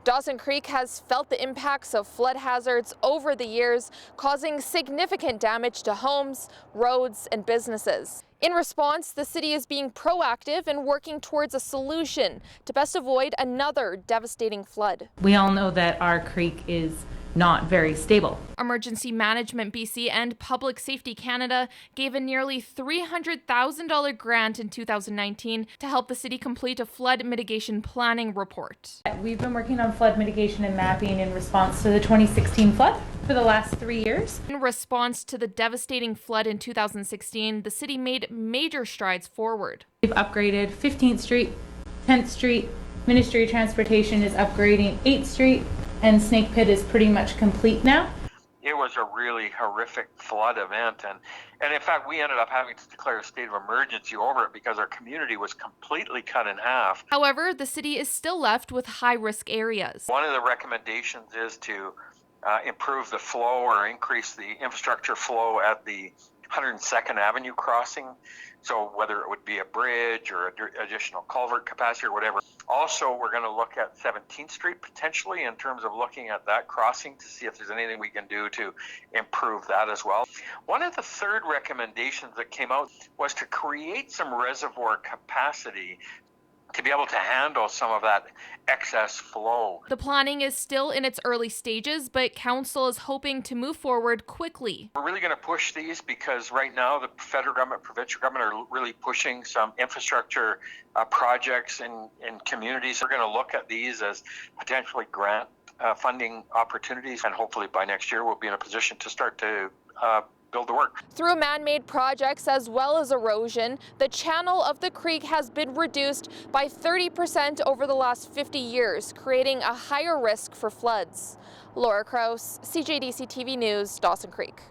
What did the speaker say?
Dawson Creek has felt the impacts of flood hazards over the years, causing significant damage to homes, roads, and businesses. In response, the city is being proactive and working towards a solution to best avoid another devastating flood. We all know that our creek is not very stable. Emergency Management BC and Public Safety Canada gave a nearly $300,000 grant in 2019 to help the city complete a flood mitigation planning report. We've been working on flood mitigation and mapping in response to the 2016 flood for the last 3 years. In response to the devastating flood in 2016, the city made major strides forward. We've upgraded 15th Street, 10th Street, Ministry of Transportation is upgrading 8th Street, and Snake Pit is pretty much complete now. It was a really horrific flood event, and in fact we ended up having to declare a state of emergency over it because our community was completely cut in half. However, the city is still left with high-risk areas. One of the recommendations is to improve the flow or increase the infrastructure flow at the 102nd Avenue crossing, so whether it would be a bridge or additional culvert capacity or whatever. Also, we're going to look at 17th Street potentially in terms of looking at that crossing to see if there's anything we can do to improve that as well. One of the third recommendations that came out was to create some reservoir capacity to be able to handle some of that excess flow. The planning is still in its early stages, but council is hoping to move forward quickly. We're really going to push these because right now the federal government, provincial government are really pushing some infrastructure projects in communities. We're going to look at these as potentially grant funding opportunities, and hopefully by next year we'll be in a position to start to build the work. Through man-made projects as well as erosion, the channel of the creek has been reduced by 30% over the last 50 years, creating a higher risk for floods. Krause, CJDC-TV News, Dawson Creek.